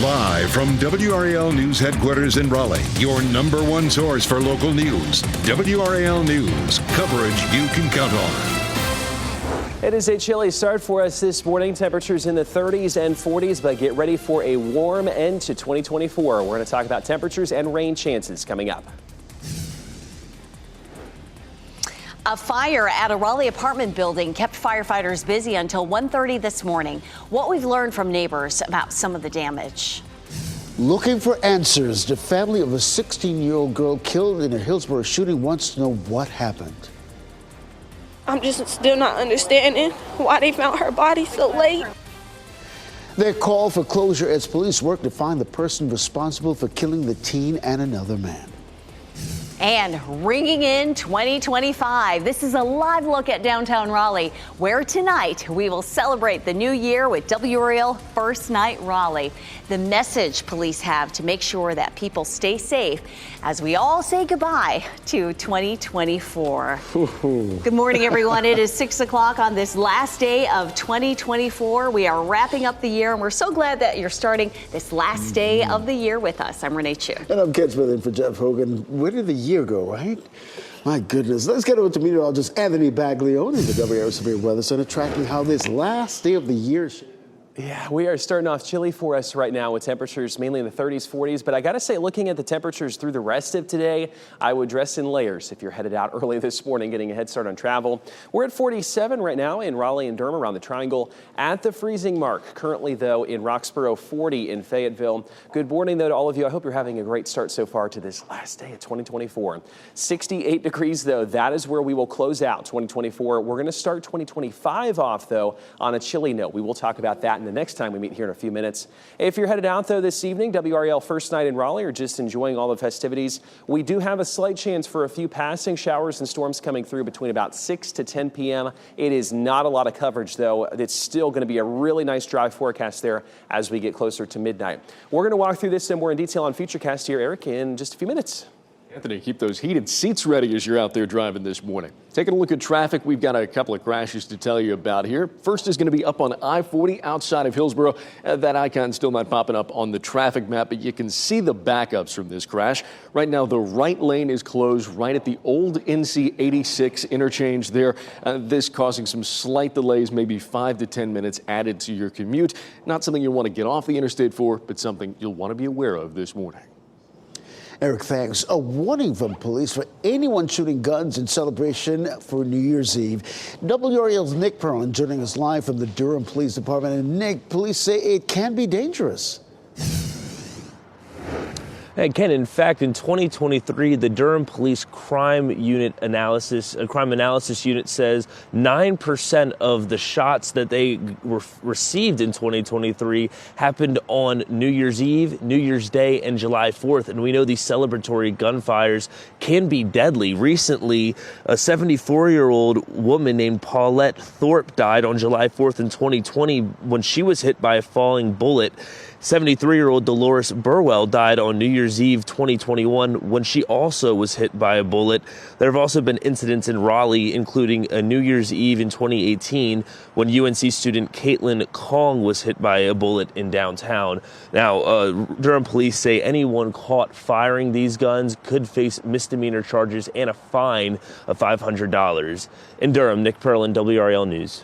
Live from WRAL News Headquarters in Raleigh, your number one source for local news. WRAL News, coverage you can count on. It is a chilly start for us this morning. Temperatures in the 30s and 40s, but get ready for a warm end to 2024. We're going to talk about temperatures and rain chances coming up. A fire at a Raleigh apartment building kept firefighters busy until 1:30 this morning. What we've learned from neighbors about some of the damage. Looking for answers, the family of a 16-year-old girl killed in a Hillsborough shooting wants to know what happened. I'm just still not understanding why they found her body so late. They called for closure as police work to find the person responsible for killing the teen and another man. And ringing in 2025. This is a live look at downtown Raleigh, where tonight we will celebrate the new year with WRAL First Night Raleigh. The message police have to make sure that people stay safe as we all say goodbye to 2024. Good morning, everyone. It is 6 o'clock on this last day of 2024. We are wrapping up the year, and we're so glad that you're starting this last day of the year with us. I'm Renee Chu. And I'm Ken Smith in for Jeff Hogan. Where did the year go, right? My goodness. Let's get over to meteorologist Anthony Baglione in the WRAL Severe Weather Center, tracking how this last day of the year. Yeah, we are starting off chilly for us right now with temperatures mainly in the 30s, 40s. But I got to say, looking at the temperatures through the rest of today, I would dress in layers if you're headed out early this morning, getting a head start on travel. We're at 47 right now in Raleigh and Durham around the triangle at the freezing mark. Currently, though, in Roxborough, 40 in Fayetteville. Good morning, though, to all of you. I hope you're having a great start so far to this last day of 2024. 68 degrees, though. That is where we will close out 2024. We're going to start 2025 off, though, on a chilly note. We will talk about that in the next time we meet here in a few minutes. If you're headed out, though, this evening, WRAL First Night in Raleigh, or just enjoying all the festivities, we do have a slight chance for a few passing showers and storms coming through between about 6 to 10 p.m. It is not a lot of coverage, though. It's still going to be a really nice dry forecast there as we get closer to midnight. We're going to walk through this and more in detail on Futurecast here, Eric, in just a few minutes. Anthony, keep those heated seats ready as you're out there driving this morning. Taking a look at traffic, we've got a couple of crashes to tell you about here. First is going to be up on I-40 outside of Hillsborough. That icon still not popping up on the traffic map, but you can see the backups from this crash. Right now, the right lane is closed right at the old NC 86 interchange there. This causing some slight delays, maybe 5 to 10 minutes added to your commute. Not something you'll want to get off the interstate for, but something you'll want to be aware of this morning. Eric, thanks. A warning from police for anyone shooting guns in celebration for New Year's Eve. WRAL's Nick Perlin joining us live from the Durham Police Department. And Nick, police say it can be dangerous. And Ken, in fact, in 2023, the Durham Police Crime Analysis Unit says 9% of the shots that they received in 2023 happened on New Year's Eve, New Year's Day, and July 4th. And we know these celebratory gunfires can be deadly. Recently, a 74-year-old woman named Paulette Thorpe died on July 4th in 2020 when she was hit by a falling bullet. 73-year-old Dolores Burwell died on New Year's Eve 2021 when she also was hit by a bullet. There have also been incidents in Raleigh, including a New Year's Eve in 2018 when UNC student Caitlin Kong was hit by a bullet in downtown. Now, Durham police say anyone caught firing these guns could face misdemeanor charges and a fine of $500. In Durham, Nick Perlin, WRAL News.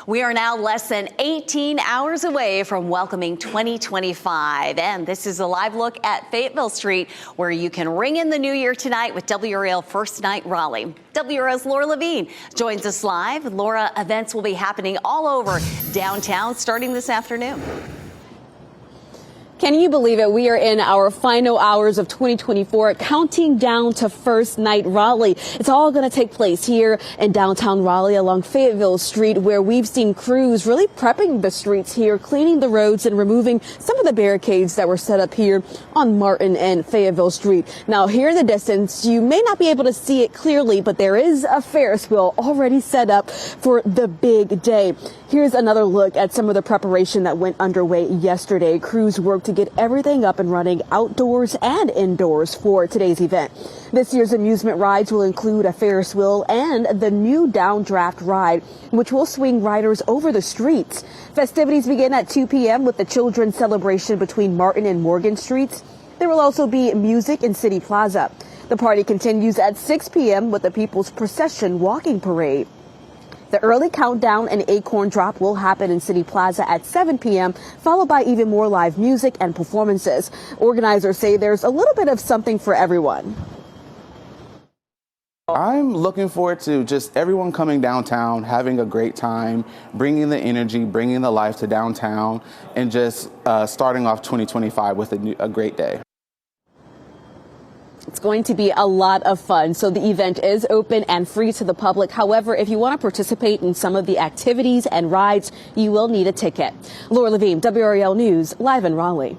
We are now less than 18 hours away from welcoming 2025. And this is a live look at Fayetteville Street, where you can ring in the new year tonight with WRAL First Night Raleigh. WRAL's Laura Levine joins us live. Laura, events will be happening all over downtown starting this afternoon. Can you believe it? We are in our final hours of 2024, counting down to First Night Raleigh. It's all going to take place here in downtown Raleigh along Fayetteville Street, where we've seen crews really prepping the streets here, cleaning the roads and removing some of the barricades that were set up here on Martin and Fayetteville Street. Now, here in the distance, you may not be able to see it clearly, but there is a Ferris wheel already set up for the big day. Here's another look at some of the preparation that went underway yesterday. Crews worked to get everything up and running outdoors and indoors for today's event. This year's amusement rides will include a Ferris wheel and the new downdraft ride, which will swing riders over the streets. Festivities begin at 2 p.m. with the children's celebration between Martin and Morgan Streets. There will also be music in City Plaza. The party continues at 6 p.m. with the People's Procession walking parade. The early countdown and acorn drop will happen in City Plaza at 7 p.m., followed by even more live music and performances. Organizers say there's a little bit of something for everyone. I'm looking forward to just everyone coming downtown, having a great time, bringing the energy, bringing the life to downtown, and just starting off 2025 with a great day. It's going to be a lot of fun. So the event is open and free to the public. However, if you want to participate in some of the activities and rides, you will need a ticket. Laura Levine, WRAL News, live in Raleigh.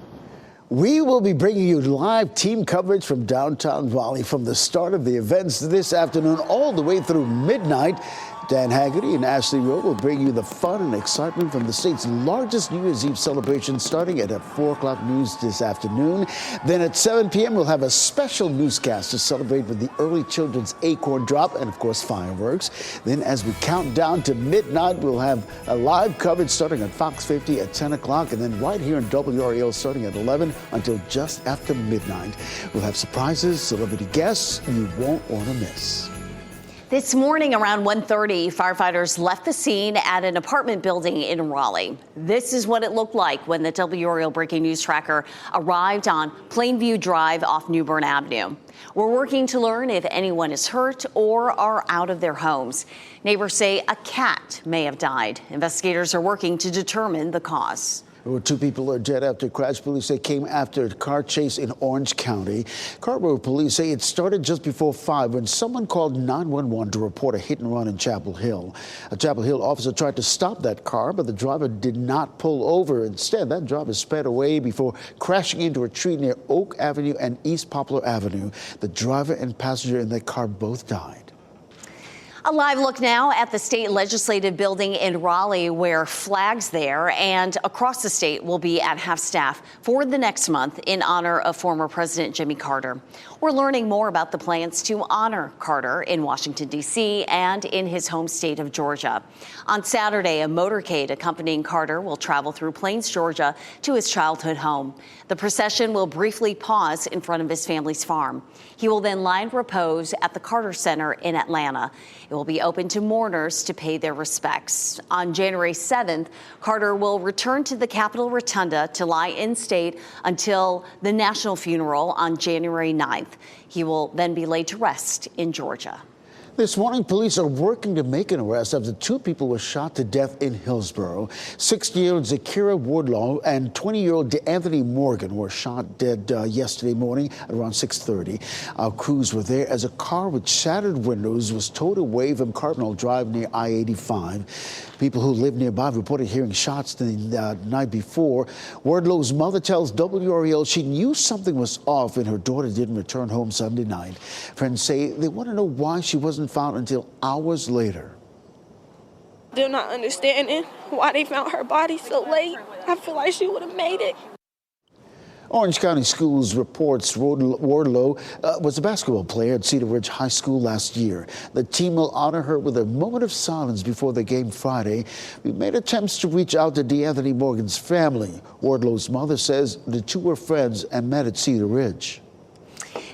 We will be bringing you live team coverage from downtown Raleigh from the start of the events this afternoon all the way through midnight. Dan Haggerty and Ashley Rowe will bring you the fun and excitement from the state's largest New Year's Eve celebration starting at 4 o'clock news this afternoon. Then at 7 p.m. we'll have a special newscast to celebrate with the early children's acorn drop and, of course, fireworks. Then as we count down to midnight, we'll have a live coverage starting at Fox 50 at 10 o'clock and then right here in WRAL starting at 11 until just after midnight. We'll have surprises, celebrity guests you won't want to miss. This morning around 1:30, firefighters left the scene at an apartment building in Raleigh. This is what it looked like when the WRAL Breaking News Tracker arrived on Plainview Drive off New Bern Avenue. We're working to learn if anyone is hurt or are out of their homes. Neighbors say a cat may have died. Investigators are working to determine the cause. Well, 2 people are dead after a crash. Police say came after a car chase in Orange County. Carrboro police say it started just before 5 when someone called 911 to report a hit and run in Chapel Hill. A Chapel Hill officer tried to stop that car, but the driver did not pull over. Instead, that driver sped away before crashing into a tree near Oak Avenue and East Poplar Avenue. The driver and passenger in that car both died. A live look now at the state legislative building in Raleigh, where flags there and across the state will be at half-staff for the next month in honor of former President Jimmy Carter. We're learning more about the plans to honor Carter in Washington, D.C. and in his home state of Georgia. On Saturday, a motorcade accompanying Carter will travel through Plains, Georgia to his childhood home. The procession will briefly pause in front of his family's farm. He will then lie in repose at the Carter Center in Atlanta. It will be open to mourners to pay their respects. On January 7th, Carter will return to the Capitol Rotunda to lie in state until the national funeral on January 9th. He will then be laid to rest in Georgia. This morning, police are working to make an arrest after 2 people were shot to death in Hillsborough. 60-year-old Zakira Wardlaw and 20-year-old DeAnthony Morgan were shot dead yesterday morning at around 6:30. Our crews were there as a car with shattered windows was towed away from Cardinal Drive near I-85. People who live nearby reported hearing shots the night before. Wardlow's mother tells WRAL she knew something was off when her daughter didn't return home Sunday night. Friends say they want to know why she wasn't found until hours later. Still not understanding why they found her body so late. I feel like she would have made it. Orange County Schools reports Wardlow was a basketball player at Cedar Ridge High School last year. The team will honor her with a moment of silence before the game Friday. We made attempts to reach out to DeAnthony Morgan's family. Wardlow's mother says the two were friends and met at Cedar Ridge.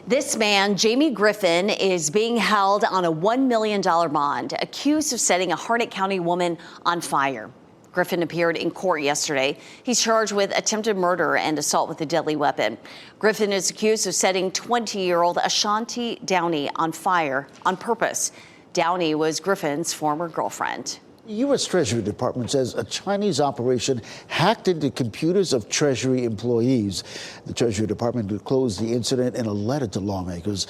This man, Jamie Griffin, is being held on a $1 million bond, accused of setting a Harnett County woman on fire. Griffin appeared in court yesterday. He's charged with attempted murder and assault with a deadly weapon. Griffin is accused of setting 20-year-old Ashanti Downey on fire on purpose. Downey was Griffin's former girlfriend. The U.S. Treasury Department says a Chinese operation hacked into computers of Treasury employees. The Treasury Department disclosed the incident in a letter to lawmakers.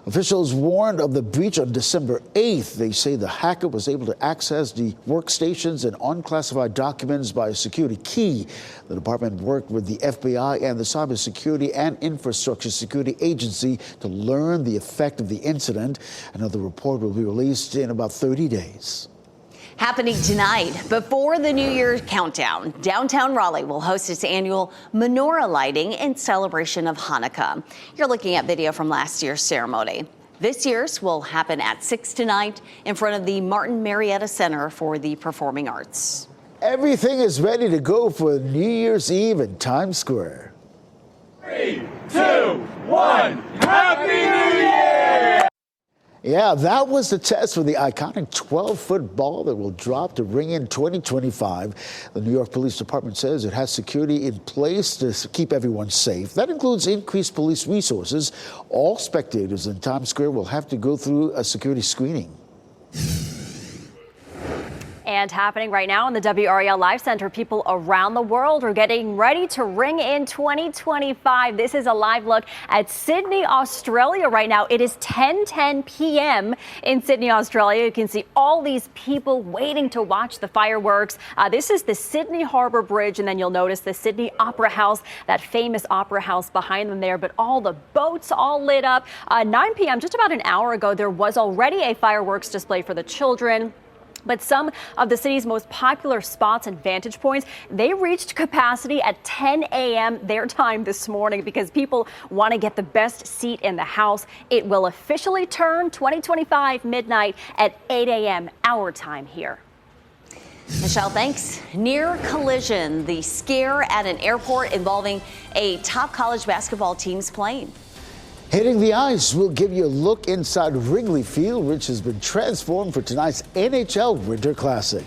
Officials warned of the breach on December 8th. They say the hacker was able to access the workstations and unclassified documents by a security key. The department worked with the FBI and the Cybersecurity and Infrastructure Security Agency to learn the effect of the incident. Another report will be released in about 30 days. Happening tonight, before the New Year countdown, downtown Raleigh will host its annual menorah lighting in celebration of Hanukkah. You're looking at video from last year's ceremony. This year's will happen at 6 tonight in front of the Martin Marietta Center for the Performing Arts. Everything is ready to go for New Year's Eve in Times Square. 3, 2, 1, Happy New Year! Yeah, that was the test for the iconic 12-foot ball that will drop to ring in 2025. The New York Police Department says it has security in place to keep everyone safe. That includes increased police resources. All spectators in Times Square will have to go through a security screening. And happening right now in the WRAL Live Center, people around the world are getting ready to ring in 2025. This is a live look at Sydney, Australia right now. It is 10:10 p.m. in Sydney, Australia. You can see all these people waiting to watch the fireworks. This is the Sydney Harbour Bridge, and then you'll notice the Sydney Opera House, that famous opera house behind them there. But all the boats all lit up. 9 p.m., just about an hour ago, there was already a fireworks display for the children. But some of the city's most popular spots and vantage points, they reached capacity at 10 a.m. their time this morning because people want to get the best seat in the house. It will officially turn 2025 midnight at 8 a.m. our time here. Michelle, thanks. Near collision, the scare at an airport involving a top college basketball team's plane. Hitting the ice, we'll give you a look inside Wrigley Field, which has been transformed for tonight's NHL Winter Classic.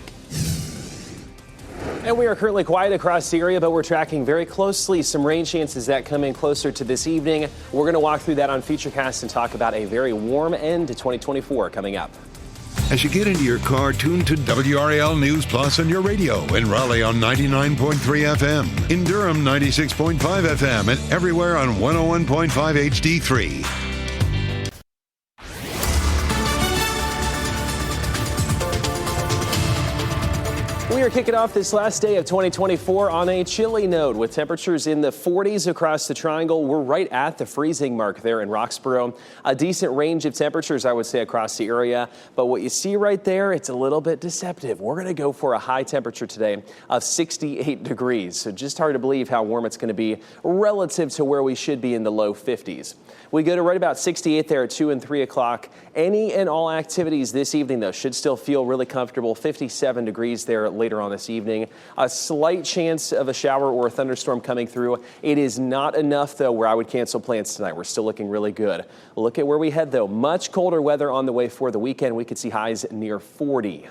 And we are currently quiet across the area, but we're tracking very closely some rain chances that come in closer to this evening. We're going to walk through that on Featurecast and talk about a very warm end to 2024 coming up. As you get into your car, tune to WRAL News Plus on your radio. In Raleigh on 99.3 FM. In Durham, 96.5 FM. And everywhere on 101.5 HD3. We are kicking off this last day of 2024 on a chilly note with temperatures in the 40s across the triangle. We're right at the freezing mark there in Roxborough. A decent range of temperatures, I would say, across the area. But what you see right there, it's a little bit deceptive. We're going to go for a high temperature today of 68 degrees. So just hard to believe how warm it's going to be relative to where we should be in the low 50s. We go to right about 68 there at 2 and 3 o'clock. Any and all activities this evening, though, should still feel really comfortable. 57 degrees there later on this evening. A slight chance of a shower or a thunderstorm coming through. It is not enough, though, where I would cancel plans tonight. We're still looking really good. Look at where we head, though. Much colder weather on the way for the weekend. We could see highs near 40.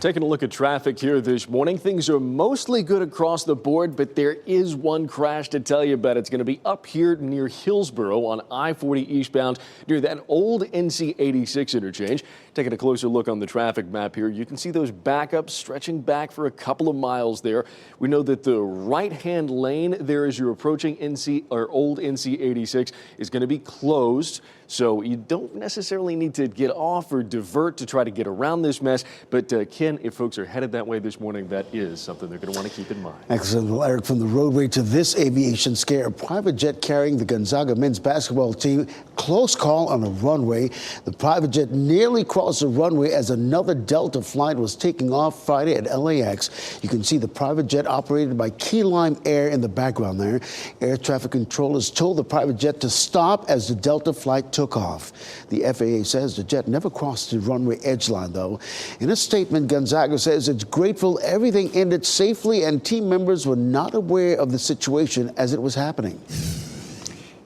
Taking a look at traffic here this morning, things are mostly good across the board, but there is one crash to tell you about. It's going to be up here near Hillsborough on I-40 eastbound near that old NC 86 interchange. Taking a closer look on the traffic map here, you can see those backups stretching back for a couple of miles there. We know that the right-hand lane there as you're approaching old NC 86 is going to be closed. So you don't necessarily need to get off or divert to try to get around this mess. But Ken, if folks are headed that way this morning, that is something they're going to want to keep in mind. Excellent. Well, Eric, from the roadway to this aviation scare, a private jet carrying the Gonzaga men's basketball team, close call on a runway. The private jet nearly crossed the runway as another Delta flight was taking off Friday at LAX. You can see the private jet operated by Key Lime Air in the background there. Air traffic controllers told the private jet to stop as the Delta flight took off. The FAA says the jet never crossed the runway edge line, though. In a statement, Gonzaga says it's grateful everything ended safely and team members were not aware of the situation as it was happening.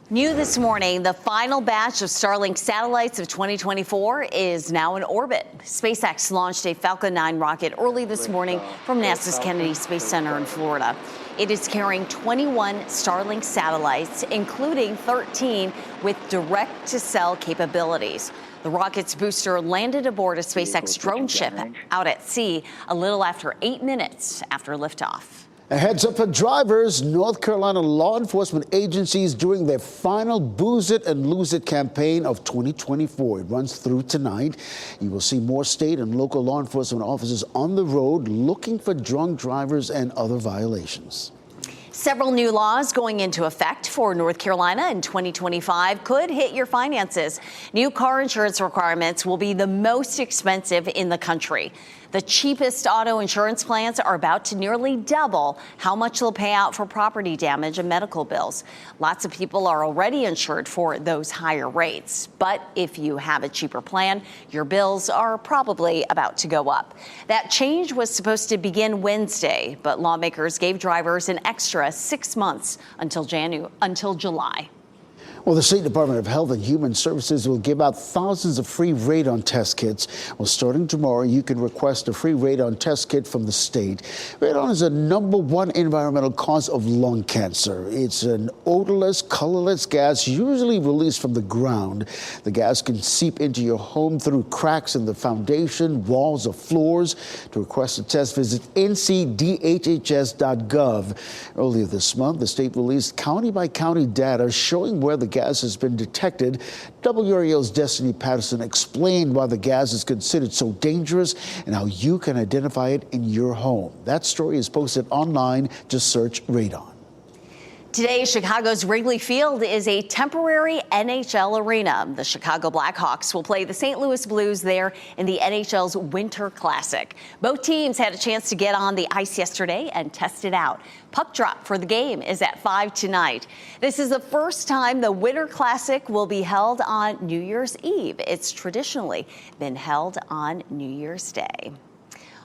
New this morning, the final batch of Starlink satellites of 2024 is now in orbit. SpaceX launched a Falcon 9 rocket early this morning from NASA's Kennedy Space Center in Florida. It is carrying 21 Starlink satellites, including 13 with direct-to-cell capabilities. The rocket's booster landed aboard a SpaceX drone ship out at sea a little after 8 minutes after liftoff. A heads up for drivers. North Carolina law enforcement agencies doing their final Booze It and Lose It campaign of 2024. It runs through tonight. You will see more state and local law enforcement officers on the road looking for drunk drivers and other violations. Several new laws going into effect for North Carolina in 2025 could hit your finances. New car insurance requirements will be the most expensive in the country. The cheapest auto insurance plans are about to nearly double how much they'll pay out for property damage and medical bills. Lots of people are already insured for those higher rates. But if you have a cheaper plan, your bills are probably about to go up. That change was supposed to begin Wednesday, but lawmakers gave drivers an extra 6 months until July. Well, the State Department of Health and Human Services will give out thousands of free radon test kits. Well, starting tomorrow, you can request a free radon test kit from the state. Radon is a #1 environmental cause of lung cancer. It's an odorless, colorless gas usually released from the ground. The gas can seep into your home through cracks in the foundation, walls, or floors. To request a test, visit ncdhhs.gov. Earlier this month, the state released county-by-county data showing where the gas has been detected. WRAL's Destiny Patterson explained why the gas is considered so dangerous and how you can identify it in your home. That story is posted online. Just search radon. Today, Chicago's Wrigley Field is a temporary NHL arena. The Chicago Blackhawks will play the St. Louis Blues there in the NHL's Winter Classic. Both teams had a chance to get on the ice yesterday and test it out. Puck drop for the game is at 5 tonight. This is the first time the Winter Classic will be held on New Year's Eve. It's traditionally been held on New Year's Day.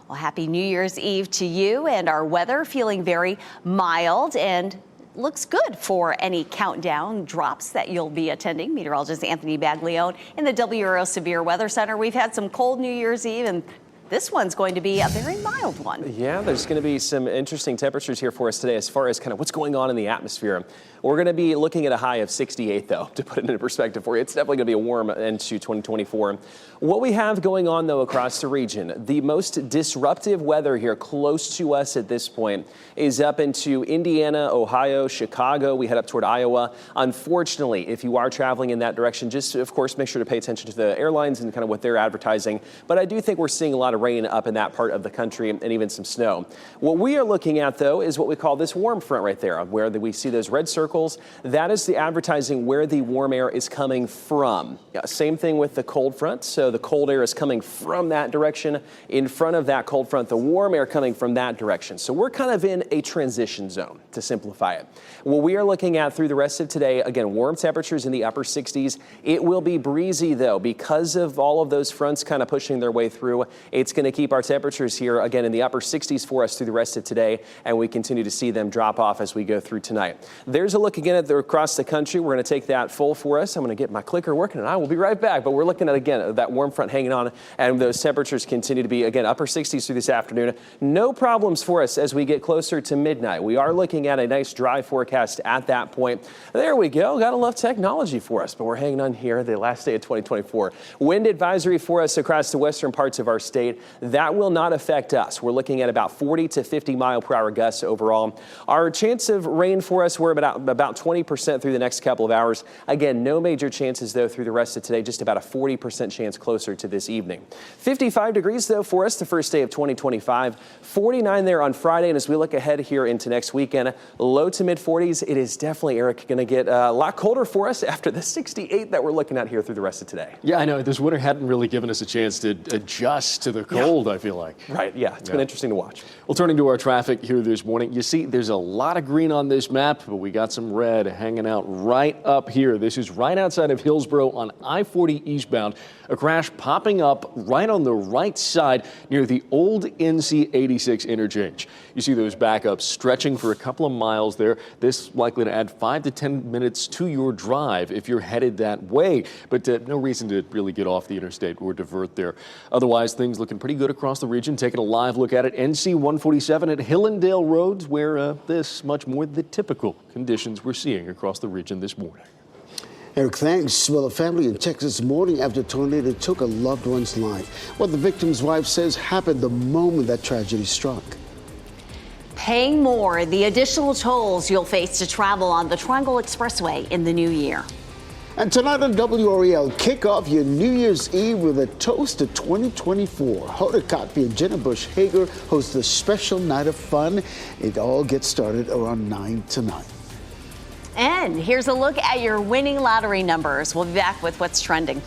Well, happy New Year's Eve to you, and our weather feeling very mild and looks good for any countdown drops that you'll be attending. Meteorologist Anthony Baglione in the WRAL Severe Weather Center. We've had some cold New Year's Eve, and this one's going to be a very mild one. Yeah, there's going to be some interesting temperatures here for us today as far as kind of what's going on in the atmosphere. We're going to be looking at a high of 68, though, to put it into perspective for you. It's definitely going to be a warm end to 2024. What we have going on, though, across the region, the most disruptive weather here close to us at this point is up into Indiana, Ohio, Chicago. We head up toward Iowa. Unfortunately, if you are traveling in that direction, just, of course, make sure to pay attention to the airlines and kind of what they're advertising. But I do think we're seeing a lot of rain up in that part of the country and even some snow. What we are looking at, though, is what we call this warm front right there, where we see those red circles. That is the advertising where the warm air is coming from. Yeah, same thing with the cold front. So the cold air is coming from that direction. In front of that cold front, the warm air coming from that direction. So we're kind of in a transition zone, to simplify it. What we are looking at through the rest of today, again, warm temperatures in the upper 60s. It will be breezy, though, because of all of those fronts kind of pushing their way through. It's going to keep our temperatures here, again, in the upper 60s for us through the rest of today, and we continue to see them drop off as we go through tonight. There's a look again at across the country. We're going to take that full for us. I'm going to get my clicker working, and I will be right back. But we're looking at, again, that warm front hanging on, and those temperatures continue to be, again, upper 60s through this afternoon. No problems for us as we get closer to midnight. We are looking at a nice dry forecast at that point. There we go. Gotta love technology for us, but we're hanging on here the last day of 2024. Wind advisory for us across the western parts of our state. That will not affect us. We're looking at about 40 to 50 mile per hour gusts overall. Our chance of rain for us, we're about 20% through the next couple of hours. Again, no major chances, though, through the rest of today, just about a 40% chance closer to this evening. 55 degrees, though, for us the first day of 2025. 49 there on Friday, and as we look ahead here into next weekend, low to mid 40s. It is definitely, Eric, going to get a lot colder for us after the 68 that we're looking at here through the rest of today. Yeah, I know. This winter hadn't really given us a chance to adjust to the cold, I feel like. Right, yeah. It's been interesting to watch. Well, turning to our traffic here this morning, you see there's a lot of green on this map, but we got some red hanging out right up here. This is right outside of Hillsborough on I-40 eastbound. A crash popping up right on the right side near the old NC 86 interchange. You see those backups stretching for a couple of miles there. This likely to add 5 to 10 minutes to your drive if you're headed that way. But no reason to really get off the interstate or divert there. Otherwise, things looking pretty good across the region. Taking a live look at it. NC 147 at Hillendale Roads, where this much more the typical conditions we're seeing across the region this morning. Eric, thanks. Well, a family in Texas mourning after a tornado took a loved one's life. What the victim's wife says happened the moment that tragedy struck. Paying more, the additional tolls you'll face to travel on the Triangle Expressway in the new year. And tonight on WRAL, kick off your New Year's Eve with a toast to 2024. Hoda Kotb and Jenna Bush Hager host a special night of fun. It all gets started around 9 tonight. And here's a look at your winning lottery numbers. We'll be back with what's trending.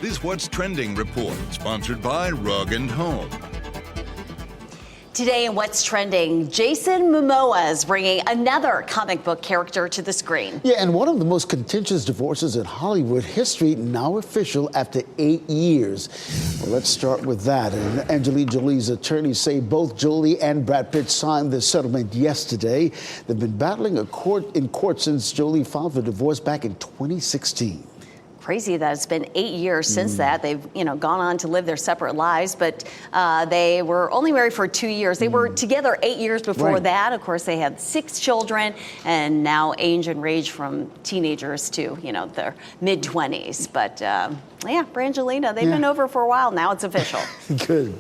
This What's Trending report, sponsored by Rug & Home. Today in What's Trending, Jason Momoa is bringing another comic book character to the screen. Yeah, and one of the most contentious divorces in Hollywood history now official after 8 years. Well, let's start with that. And Angelina Jolie's attorneys say both Jolie and Brad Pitt signed the settlement yesterday. They've been battling in court since Jolie filed for divorce back in 2016. Crazy that it's been 8 years since that. They've, gone on to live their separate lives, but they were only married for 2 years. They were together 8 years before that. Of course, they had 6 children, and now age and range from teenagers to, their mid-20s. But yeah, Brangelina, they've been over for a while. Now it's official. Good.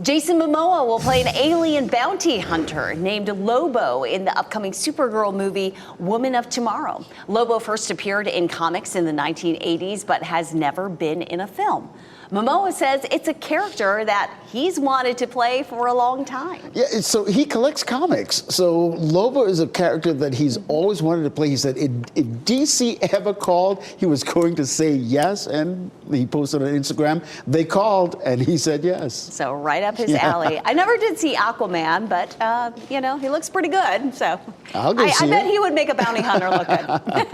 Jason Momoa will play an alien bounty hunter named Lobo in the upcoming Supergirl movie Woman of Tomorrow. Lobo first appeared in comics in the 1980s, but has never been in a film. Momoa says it's a character that he's wanted to play for a long time. Yeah, so he collects comics. So Lobo is a character that he's always wanted to play. He said if DC ever called, he was going to say yes, and he posted on Instagram. They called, and he said yes. So right up his alley. I never did see Aquaman, but, he looks pretty good. So I'll go see I bet he would make a bounty hunter look good.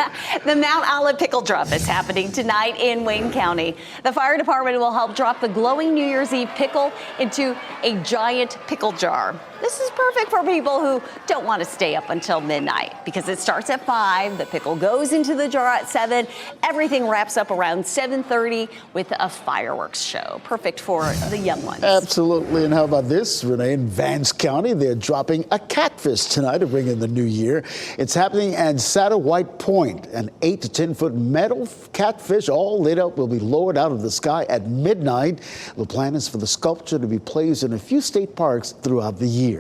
The Mount Olive Pickle Drop is happening tonight in Wayne County. The fire department will help drop the glowing New Year's Eve pickle into a giant pickle jar. This is perfect for people who don't want to stay up until midnight because it starts at 5, the pickle goes into the jar at 7, everything wraps up around 7:30 with a fireworks show. Perfect for the young ones. Absolutely. And how about this, Renee? In Vance County, they're dropping a catfish tonight to bring in the new year. It's happening at Satterwhite Point. An 8 to 10 foot metal catfish all lit up will be lowered out of the sky at midnight. The plan is for the sculpture to be placed in a few state parks throughout the year.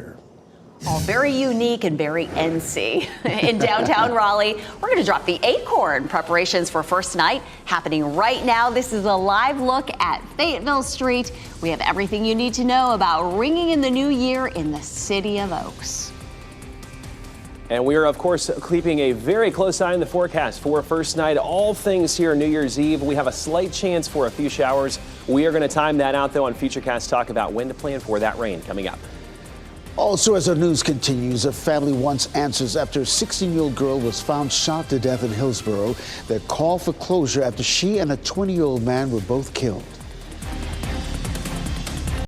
All very unique and very NC. In downtown Raleigh, we're going to drop the acorn. Preparations for first night happening right now. This is a live look at Fayetteville Street. We have everything you need to know about ringing in the new year in the city of Oaks. And we are, of course, keeping a very close eye on the forecast for first night. All things here New Year's Eve. We have a slight chance for a few showers. We are going to time that out, though, on Futurecast Talk about when to plan for that rain coming up. Also, as our news continues, a family wants answers after a 16-year-old girl was found shot to death in Hillsborough. They called for closure after she and a 20-year-old man were both killed.